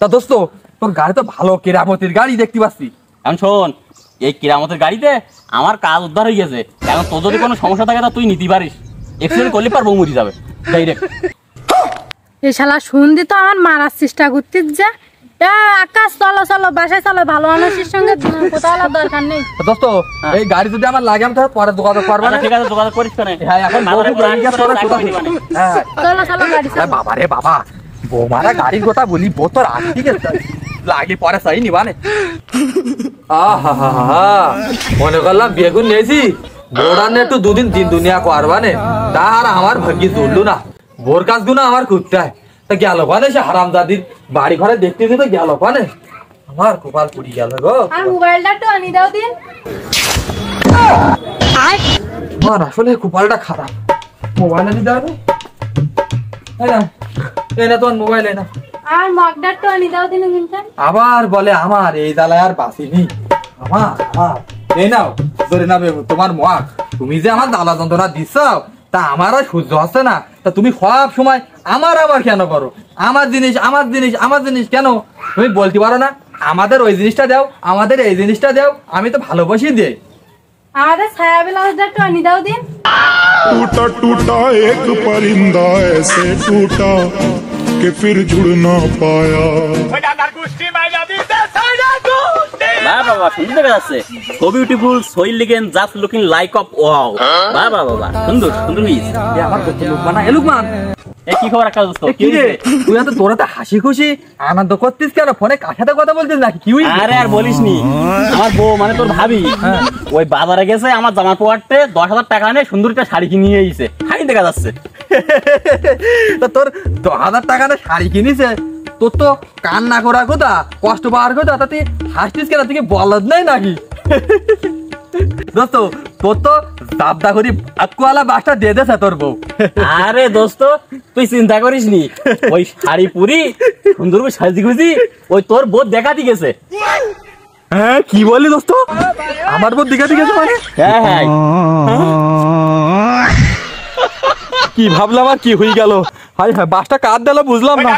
তা দোস্ত তোর গাড়ি তো ভালো কেরামতির গাড়ি দেখতে পাচ্ছি। এখন শোন, এই কেরামতের গাড়িতে আমার কাজ উদ্ধার হয়ে গেছে। এখন তোর যদি কোনো সমস্যা থাকে তা তুই নিতে পারিস, এক্সিডেন্ট করলে পারবো মরে যাবে ডাইরেক্ট। এই শালা শুনদি তো আমার মারার চেষ্টা করতে যা। আকাশ চলো চলো বাসায় চলো, ভালো মানুষের সঙ্গে কোথাও দরকার নেই। দোস্ত এই গাড়ি যদি আমার লাগে আমি তাহলে পরে যোগাযোগ করবো না। ঠিক আছে, যোগাযোগ করিস কেন? হ্যাঁ এখন চলো চলো গাড়ি চলো। বাবা রে বাবা, বৌমারা গাড়ির কথা বলি বউ তোর আগে ঠিক আছে লাগে পরে চাই নিবা নে। মনে করলাম বেগুন নিয়েছি বৌড়ানে একটু দুদিন দিন দুনিয়া করবা নে, তার আমার ভাগ্যে চললো না। বোর কাজ গুলো আমার করতে হয়, তা গেল কানে সে হারামজাদির বাড়ি ঘরে দেখতে তো গেল কানে, আমার কপাল পুড়ি গেল গো। আর মোবাইলটা একটু আনি দাও দিন। আমার আসলে কপালটা খারাপ, মোবাইল আনি দাও না। এই না তোমার মোবাইল না, আর মগটা একটু আনি দাও দিন। আবার বলে আমার এই জ্বালায় আর বাঁচিনি। আমার এই নাও ধরে নাও তোমার মগ, তুমি যে আমার জ্বালা যন্ত্রণা দিচ্ছ তা আমার আর সহ্য হচ্ছে না। তা তুমি সব সময় আমার আবার কেন করো? আমার জিনিস আমার জিনিস আমার জিনিস কেন তুমি বলতে পারো না? আমাদের ওই জিনিসটা দাও, আমাদের এই জিনিসটা দাও, আমি তো ভালোবাসি দিই। আমাদের ছায়া ব্লাউজটা একটু আনি দাও দিন। टूटा टूटा एक परिंदा ऐसे टूटा कि फिर जुड़ ना पाया। বাবা সুন্দর দেখা যাচ্ছে, so beautiful, so elegant, just looking like of wow. বাবা সুন্দর সুন্দর হইছে। আমার কত লোকমান না এলুকমান, এই কি খবর আকাশ দোস্ত? কি রে তুই এত তোরা তো হাসি খুশি আনন্দ করতিস কেন? ফোনে কার সাথে কথা বলতিস নাকি? কি হইছে? আরে আর বলিস নি, আমার বউ মানে তোর ভাবি ওই বাজারে গেছে আমার জামার পোয়ারতে 10,000 টাকা নিয়ে সুন্দর একটা শাড়ি কিনে এসেছে। হাই দেখা যাচ্ছে। তা তোর 10,000 টাকা না শাড়ি কিনিছে, তোর তো কান্না করার কথা, কষ্ট পাওয়ার কথা, তা তুই হাসতিস কেন? তুই কি বলদ নাই নাকি? দোস্ত তোর তো দাবদা করি আকুয়ালা বাসটা দিয়ে দেছে তোর বউ। আরে দোস্ত তুই চিন্তা করিস নি, ওই শাড়ি পুরি সুন্দর করে সাজি গুজি ওই তোর বউ দেখাতে গেছে। হ্যাঁ কি বলি দোস্ত, আমার বউ দেখাতে গেছে মানে? হ্যাঁ কি ভাবলাম আর কি হয়ে গেল। হাই হ্যাঁ বাসটা কার দিল বুঝলাম না।